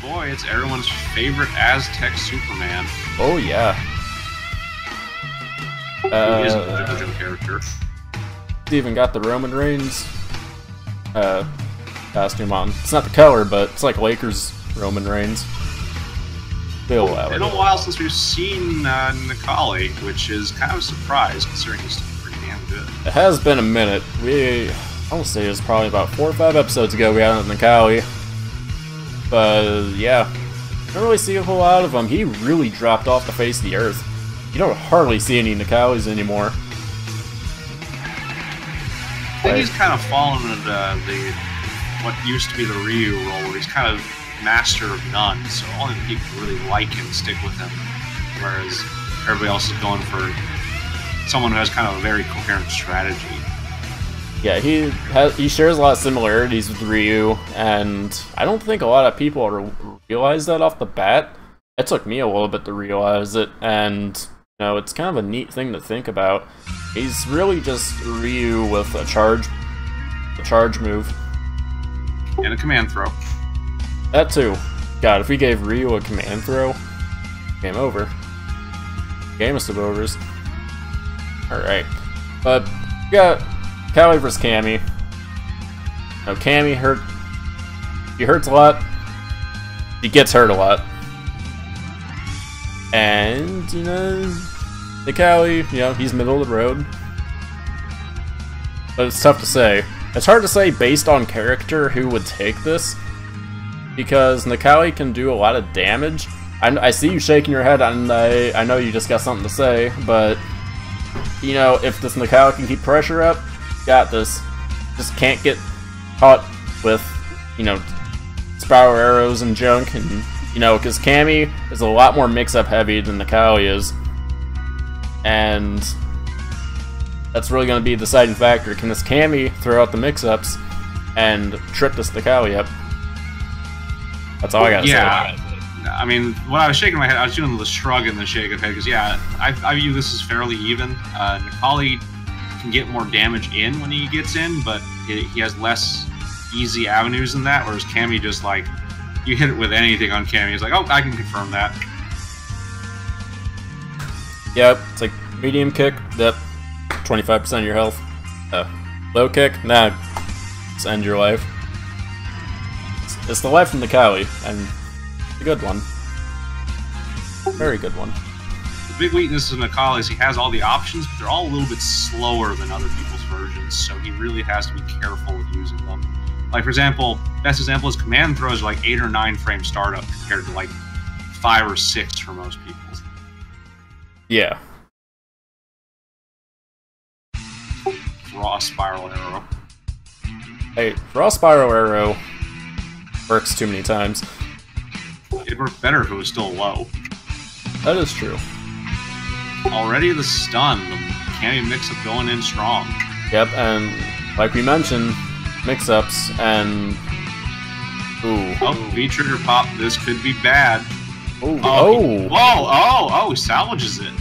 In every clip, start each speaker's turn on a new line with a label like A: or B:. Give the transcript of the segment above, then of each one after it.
A: boy, it's everyone's favorite Aztec Superman.
B: Oh yeah.
A: He is a JoJo character.
B: He's even got the Roman Reigns costume on. It's not the color, but it's like Lakers Roman Reigns. It's
A: been a while since we've seen Nikali, which is kind of a surprise considering he's pretty damn good.
B: It has been a minute. I want to say it was probably about 4 or 5 episodes ago we had Nikali. But yeah, don't really see a whole lot of him. He really dropped off the face of the earth. You don't hardly see any Nikalis anymore.
A: I think he's kind of fallen into what used to be the Ryu role, where he's kind of master of none, so only the people who really like him stick with him, whereas everybody else is going for someone who has kind of a very coherent strategy.
B: Yeah, he shares a lot of similarities with Ryu, and I don't think a lot of people realize that off the bat. It took me a little bit to realize it, and you know, it's kind of a neat thing to think about. He's really just Ryu with a charge move.
A: And a command throw.
B: That too. God, if we gave Ryu a command throw, game over. Game of sub-overs. Alright. But, we got Kali vs. Cammy. Now, Cammy he hurts a lot. He gets hurt a lot. And, you know, Nikali, you know, he's middle of the road. But it's tough to say. It's hard to say based on character who would take this, because Nikali can do a lot of damage. I see you shaking your head, and I know you just got something to say, but, you know, if this Nikali can keep pressure up, got this. Just can't get caught with, you know, spiral arrows and junk, and, you know, because Cammy is a lot more mix-up heavy than Nikali is, and that's really going to be the deciding factor. Can this Cammy throw out the mix-ups and trip this Nikali up? That's all I gotta say.
A: I mean, when I was shaking my head, I was doing the shrug and the shake of head, because, yeah, I view this as fairly even. Nikali can get more damage in when he gets in, but he has less easy avenues than that, whereas Cammy just, like, you hit it with anything on Cammy, it's like, oh, I can confirm that.
B: Yep, it's like medium kick, yep, 25% of your health. Low kick, nah, just end your life. It's the life from Nikali, and a good one. Very good one.
A: The big weakness of Nikali is he has all the options, but they're all a little bit slower than other people's versions, so he really has to be careful with using them. Like, for example, best example is command throws are like 8 or 9 frame startup compared to like 5 or 6 for most people.
B: Yeah.
A: Raw spiral arrow.
B: Hey, raw spiral arrow works too many times.
A: It'd work better if it was still low.
B: That is true.
A: Already the stun, the Cammy mix-up going in strong.
B: Yep, and like we mentioned, mix-ups and... Ooh.
A: Oh, V-trigger pop, this could be bad.
B: Ooh.
A: Oh, he salvages it.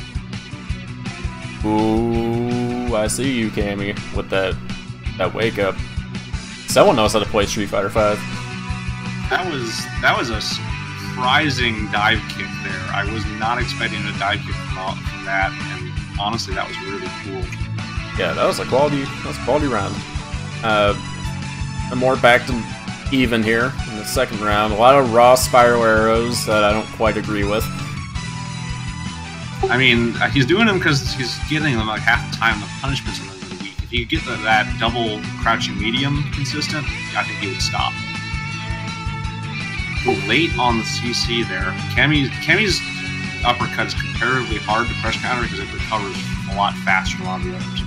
B: Ooh, I see you, Cammy, with that wake up. Someone knows how to play Street Fighter V.
A: That was a surprising dive kick there. I was not expecting a dive kick from that, and honestly, that was really cool.
B: Yeah, that was a quality round. More back to even here in the second round. A lot of raw spiral arrows that I don't quite agree with.
A: I mean, he's doing them because he's getting them like half the time. The punishments are really weak. If you get that double crouching medium consistent, I think he would stop. Late on the CC there. Cammy's uppercut is comparatively hard to press counter because it recovers a lot faster than a lot of the others.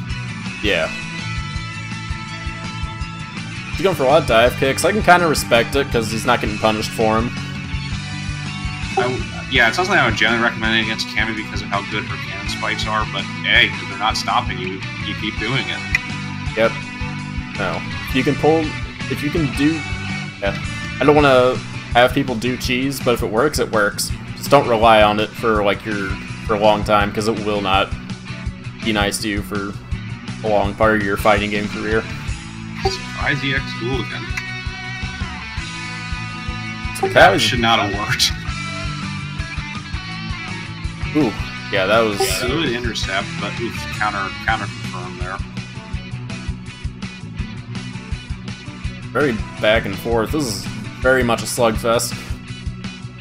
B: Yeah. He's going for a lot of dive kicks. I can kind of respect it because he's not getting punished for him.
A: Yeah, it's not something I would generally recommend against Cammy because of how good her cannon spikes are, but hey, if they're not stopping you, you keep doing it.
B: Yep. No. If you can do... Yeah. I don't want to have people do cheese, but if it works, it works. Just don't rely on it for a long time, because it will not be nice to you for a long part of your fighting game career.
A: Surprise EX Duel again. That should not have worked.
B: Ooh, yeah, that was
A: good intercept, but oof, counter confirmed there.
B: Very back and forth. This is very much a slugfest.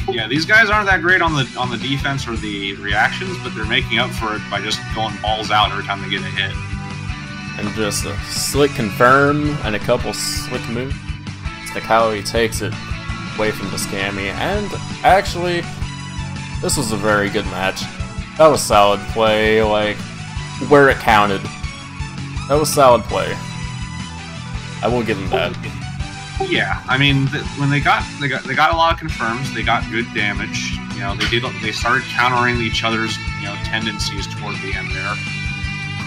A: Yeah, these guys aren't that great on the defense or the reactions, but they're making up for it by just going balls out every time they get a hit.
B: And just a slick confirm and a couple slick moves. Nikali takes it away from the Scammy, and actually, this was a very good match. That was solid play, like, where it counted. That was solid play. I will give them that.
A: Yeah, I mean, when they got a lot of confirms, they got good damage. You know, they started countering each other's tendencies toward the end there.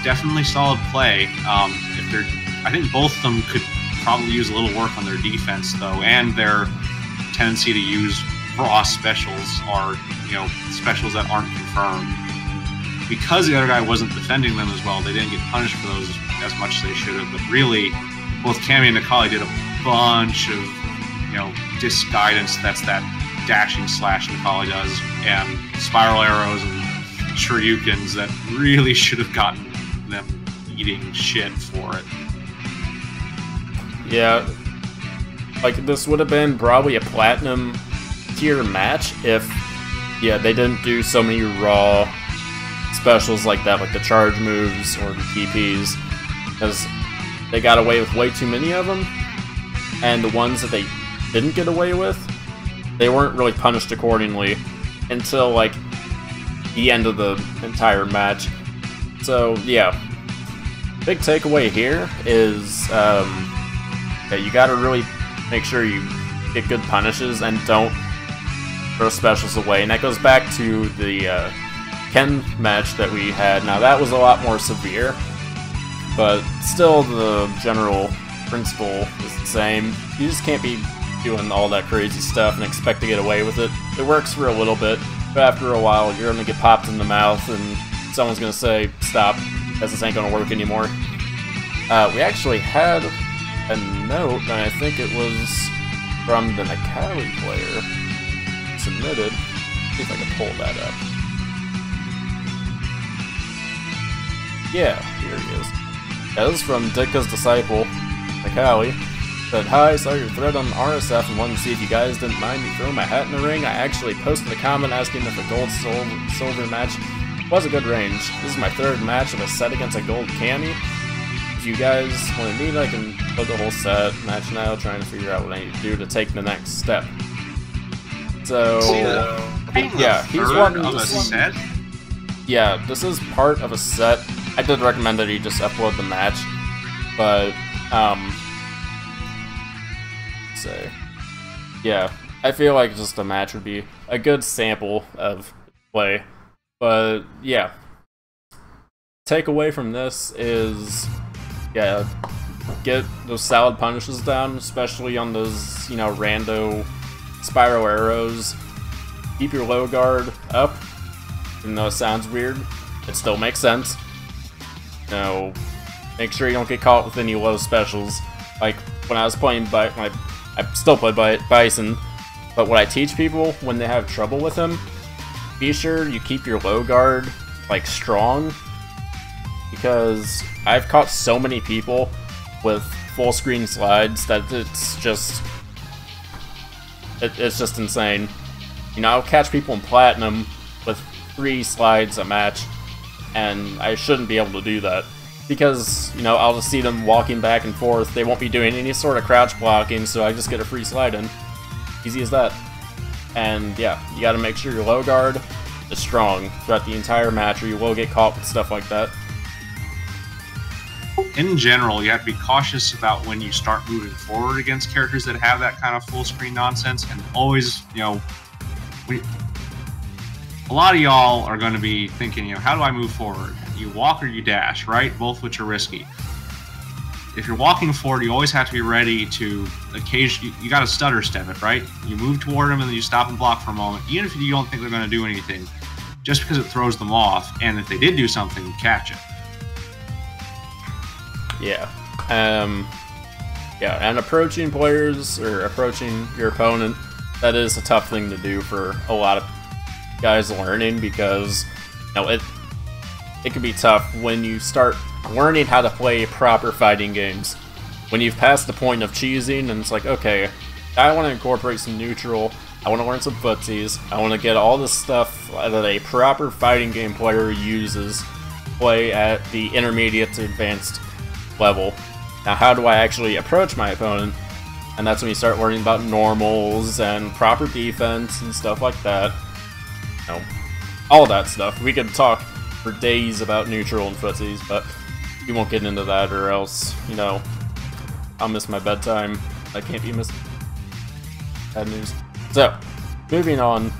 A: Definitely solid play. I think both of them could probably use a little work on their defense though, and their tendency to use raw specials or specials that aren't confirmed. Because the other guy wasn't defending them as well, they didn't get punished for those as much as they should have. But really, both Cammy and Nikali did a bunch of disc guidance. That's that dashing slash Nikali does, and spiral arrows and shurikens that really should have gotten them eating shit for it.
B: Yeah, like this would have been probably a platinum tier match if they didn't do so many raw specials like that, like the charge moves or the TPs, because they got away with way too many of them, and the ones that they didn't get away with, they weren't really punished accordingly until like the end of the entire match. So yeah, big takeaway here is you gotta really make sure you get good punishes and don't throw specials away, and that goes back to the Ken match that we had. Now that was a lot more severe, but still the general principle is the same. You just can't be doing all that crazy stuff and expect to get away with it. It works for a little bit, but after a while you're gonna get popped in the mouth and someone's gonna say, stop, because this ain't gonna work anymore. We actually had a note, and I think it was from the Nikali player submitted. Let's see if I can pull that up. Yeah, here he is. Yeah, this is from Ditka's Disciple, Nikali. Said, hi, saw your thread on RSF and wanted to see if you guys didn't mind me throwing my hat in the ring. I actually posted a comment asking if a gold silver match was a good range. This is my third match of a set against a gold cami. If you guys want to meet, I can put the whole set match now, trying to figure out what I need to do to take the next step. So, yeah, he's wanting
A: of a set?
B: Yeah, this is part of a set. I did recommend that he just upload the match, but, yeah, I feel like just a match would be a good sample of play. But, yeah, takeaway from this is, yeah, get those solid punishes down, especially on those, rando spiral arrows. Keep your low guard up, even though it sounds weird, it still makes sense. Make sure you don't get caught with any low specials. Like, when I was playing I still play Bison, but what I teach people when they have trouble with him, be sure you keep your low guard, like, strong, because I've caught so many people with full screen slides that it's just insane. I'll catch people in Platinum with 3 slides a match, and I shouldn't be able to do that. Because, I'll just see them walking back and forth, they won't be doing any sort of crouch blocking, so I just get a free slide in. Easy as that. And yeah, you gotta make sure your low guard is strong throughout the entire match, or you will get caught with stuff like that.
A: In general, you have to be cautious about when you start moving forward against characters that have that kind of full screen nonsense, and always, a lot of y'all are going to be thinking, how do I move forward? You walk or you dash, right? Both which are risky. If you're walking forward, you always have to be ready to occasionally, you got to stutter step it, right? You move toward them and then you stop and block for a moment, even if you don't think they're going to do anything, just because it throws them off, and if they did do something, you catch it.
B: Yeah. Yeah, and approaching players, or approaching your opponent, that is a tough thing to do for a lot of guys learning, because you know, it can be tough when you start learning how to play proper fighting games. When you've passed the point of cheesing and it's like, okay, I want to incorporate some neutral, I want to learn some footsies, I want to get all this stuff that a proper fighting game player uses, play at the intermediate to advanced level. Now how do I actually approach my opponent? And that's when you start learning about normals and proper defense and stuff like that. You know, all that stuff. We could talk for days about neutral and footsies, but we won't get into that, or else, you know, I'll miss my bedtime. I can't be missed. Bad news. So, moving on.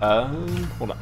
B: Hold on.